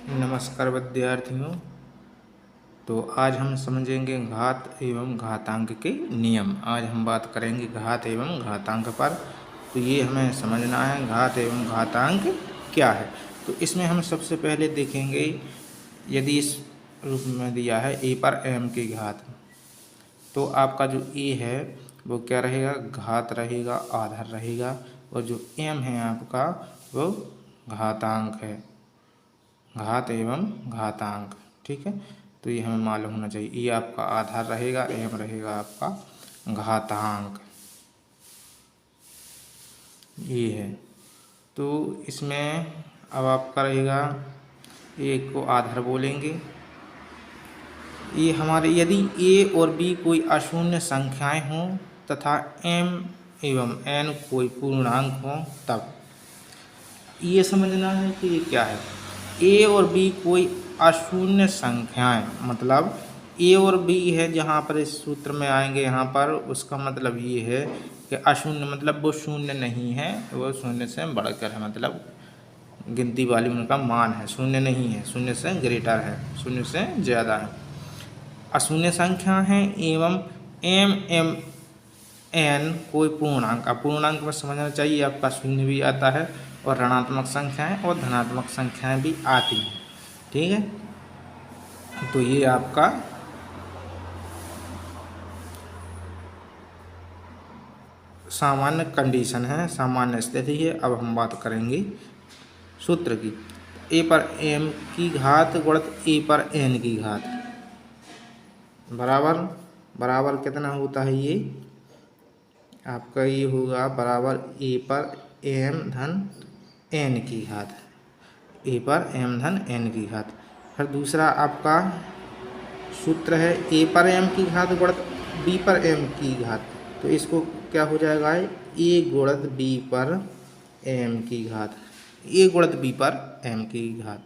नमस्कार विद्यार्थियों। तो आज हम समझेंगे घात एवं घातांक के नियम। आज हम बात करेंगे घात एवं घातांक पर। तो ये हमें समझना है घात एवं घातांक क्या है। तो इसमें हम सबसे पहले देखेंगे, यदि इस रूप में दिया है a पर m की घात, तो आपका जो a है वो क्या रहेगा, घात रहेगा, आधार रहेगा, और जो m है आपका वो घातांक है, घात एवं घातांक। ठीक है, तो ये हमें मालूम होना चाहिए। ये आपका आधार रहेगा, एम रहेगा आपका घातांक, ये है। तो इसमें अब आपका रहेगा, एक को आधार बोलेंगे। ये हमारे यदि ए और बी कोई अशून्य संख्याएं हों तथा एम एवं एन कोई पूर्णांक हों, तब ये समझना है कि ये क्या है। ए और बी कोई अशून्य संख्याएं, मतलब ए और बी है जहाँ पर इस सूत्र में आएंगे, यहाँ पर उसका मतलब ये है कि अशून्य मतलब वो शून्य नहीं है, वो शून्य से बढ़कर है, मतलब गिनती वाली उनका मान है, शून्य नहीं है, शून्य से ग्रेटर है, शून्य से ज़्यादा है। अशून्य संख्या है एवं एम एम एन कोई पूर्णांक। अपूर्णांक में समझना चाहिए आपका शून्य भी आता है और ऋणात्मक संख्याएं और धनात्मक संख्याएं भी आती हैं। ठीक है, तो ये आपका सामान्य कंडीशन है, सामान्य स्थिति है। अब हम बात करेंगे सूत्र की। ए पर एम की घात गुणित ए पर एन की घात बराबर बराबर कितना होता है, ये आपका ये होगा बराबर ए पर एम धन एन की घात, ए पर एम धन एन की घात। फिर दूसरा आपका सूत्र है ए पर एम की घात गुणित बी पर एम की घात। तो इसको क्या हो जाएगा, ए गुणित बी पर एम की घात, ए गुणित बी पर एम की घात।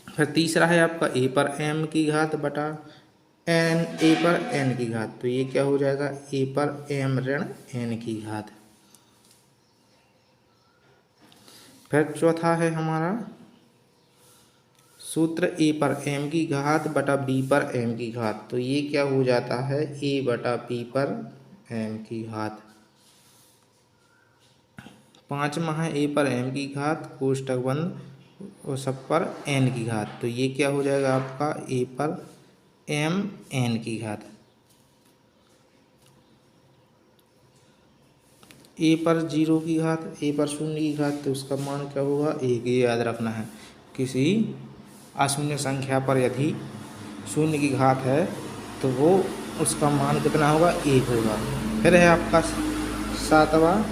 फिर तीसरा है आपका ए पर एम की घात बटा एन ए पर एन की घात। तो ये क्या हो जाएगा, ए पर एम ऋण एन की घात। फिर चौथा है हमारा सूत्र ए पर एम की घात बटा बी पर एम की घात। तो ये क्या हो जाता है, ए बटा बी पर एम की घात। पांचवा है ए पर एम की घात कोष्टक बंद और सब पर एन की घात। तो ये क्या हो जाएगा आपका, ए पर एम एन की घात। ए पर जीरो की घात, ए पर शून्य की घात, तो उसका मान क्या होगा, एक। ये याद रखना है, किसी अशून्य संख्या पर यदि शून्य की घात है तो वो उसका मान कितना होगा, एक होगा। फिर है आपका सातवां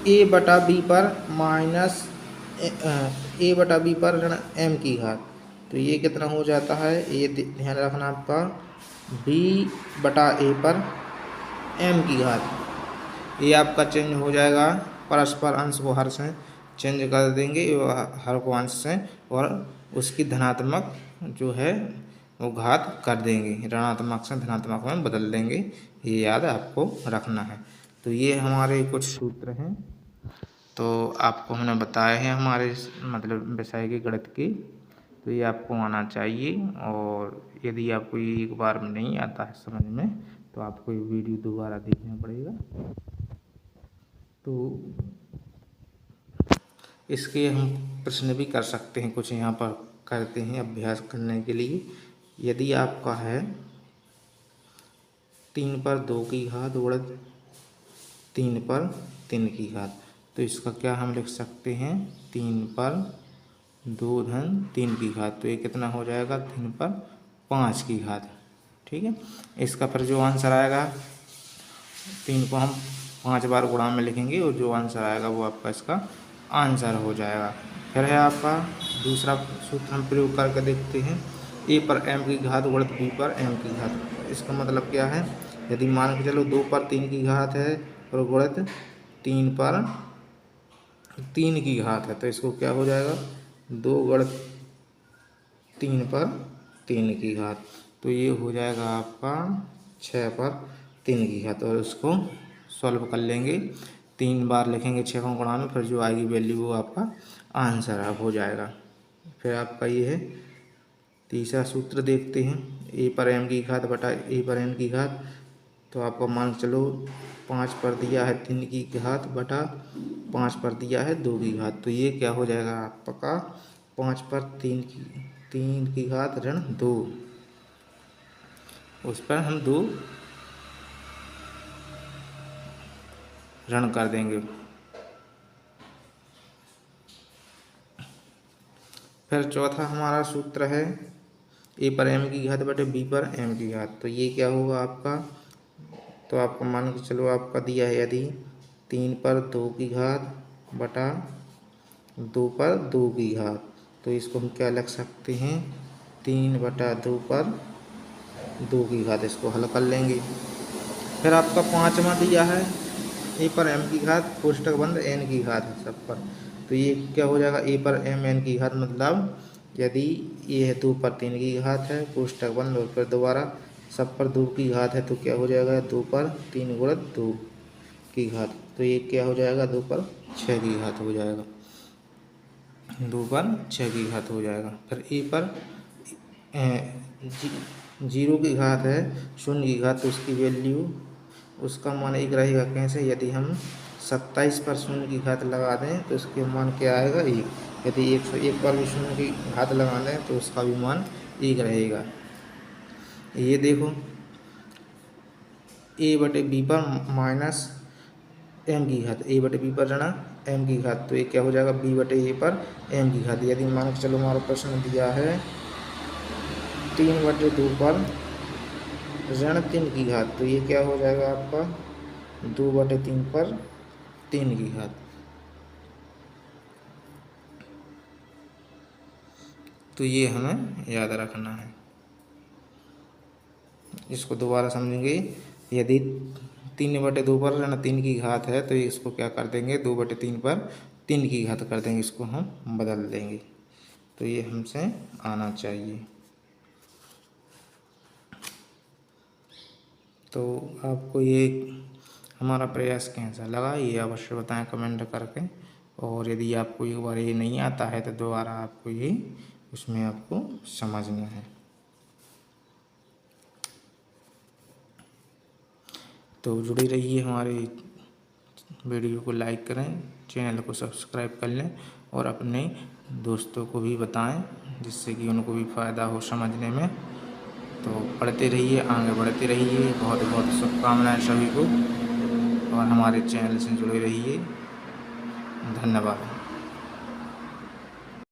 ए बटा बी पर माइनस ए बटा बी पर ऋण एम की घात। तो ये कितना हो जाता है, ये ध्यान रखना आपका, बी बटा ए पर एम की घात। ये आपका चेंज हो जाएगा, परस्पर अंश को हर से चेंज कर देंगे, हर को अंश से, और उसकी धनात्मक जो है वो घात कर देंगे, ऋणात्मक से धनात्मक में बदल देंगे। ये याद आपको रखना है। तो ये हमारे कुछ सूत्र हैं, तो आपको हमने बताए हैं हमारे मतलब विषय की गणित की। तो ये आपको आना चाहिए, और यदि आपको ये एक बार में नहीं आता है समझ में, तो आपको ये वीडियो दोबारा देखना पड़ेगा। तो इसके हम प्रश्न भी कर सकते हैं, कुछ यहाँ पर करते हैं अभ्यास करने के लिए। यदि आपका है 3 पर 2 की घात गुणित 3 पर 3 की घात, तो इसका क्या हम लिख सकते हैं, 3 पर 2 धन 3 की घात। तो ये कितना हो जाएगा, 3 पर 5 की घात। ठीक है, इसका फिर जो आंसर आएगा, 3 को हम 5 बार गुणा में लिखेंगे और जो आंसर आएगा वो आपका इसका आंसर हो जाएगा। फिर है आपका दूसरा सूत्र हम प्रयोग करके देखते हैं, ए पर एम की घात गुणित बी पर एम की घात। इसका मतलब क्या है, यदि मान के चलो 2 पर 3 की घात है और गुणित 3 पर 3 की घात है, तो इसको क्या हो जाएगा, 2 गुणित 3 पर 3 की घात। तो ये हो जाएगा आपका 6 पर 3 की घात, और उसको सॉल्व कर लेंगे। 3 बार लिखेंगे 6 को गुणा में, फिर जो आएगी वैल्यू वो आपका आंसर अब हो जाएगा। फिर आपका ये है तीसरा सूत्र देखते हैं, ए पर एम की घात बटा ए पर एन की घात। तो आपका मान चलो 5 पर दिया है 3 की घात बटा 5 पर दिया है 2 की घात। तो ये क्या हो जाएगा आपका 5 पर 3 की घात ऋण 2, उस पर हम 2 ऋण कर देंगे। फिर चौथा हमारा सूत्र है ए पर एम की घात बटे बी पर एम की घात। तो ये क्या होगा आपका, तो आपको मान के चलो आपका दिया है यदि 3 पर 2 की घात बटा 2 पर 2 की घात, तो इसको हम क्या लिख सकते हैं 3 बटा 2 पर 2 की घात, इसको हल कर लेंगे। फिर आपका पाँचवा दिया है ए पर एम की घात कोष्टक बंद एन की घात है सब पर। तो ये क्या हो जाएगा ए पर एम एन की घात, मतलब यदि ये है 2 पर 3 की घात है कोष्टक बंद और फिर दोबारा सब पर 2 की घात है, तो क्या हो जाएगा 2 पर 3 गुणा 2 की घात। तो ये क्या हो जाएगा 2 पर 6 की घात हो जाएगा, 2 पर 6 की घात हो जाएगा। फिर ए पर 0 की घात है 0 की घात, तो उसकी वैल्यू उसका मान 1 रहेगा। कैसे, यदि हम 27 पर 0 की घात लगा दें तो उसके मान क्या आएगा 1। यदि 101 पर भी 0 की घात लगा दें तो उसका भी मान 1 रहेगा। ये देखो ए बटे बी पर माइनस एम की घात, ए बटे बी पर ऋण एम की घात, तो ये क्या हो जाएगा बी बटे ए पर एम की घात। यदि मान के चलो हमारा प्रश्न दिया है 3 बटे 2 पर ऋण 3 की घात, तो ये क्या हो जाएगा आपका 2 बटे 3 पर 3 की घात। तो ये हमें याद रखना है। इसको दोबारा समझेंगे, यदि 3 बटे 2 पर ऋण 3 की घात है तो इसको क्या कर देंगे 2 बटे 3 पर 3 की घात कर देंगे, इसको हम बदल देंगे। तो ये हमसे आना चाहिए। तो आपको ये हमारा प्रयास कैसा लगा ये अवश्य बताएं कमेंट करके, और यदि आपको एक बार ये नहीं आता है तो दोबारा आपको ये उसमें आपको समझना है। तो जुड़े रहिए, हमारे वीडियो को लाइक करें, चैनल को सब्सक्राइब कर लें और अपने दोस्तों को भी बताएं, जिससे कि उनको भी फ़ायदा हो समझने में। तो पढ़ते रहिए, आगे बढ़ते रहिए। बहुत बहुत शुभकामनाएं सभी को, और हमारे चैनल से जुड़े रहिए। धन्यवाद।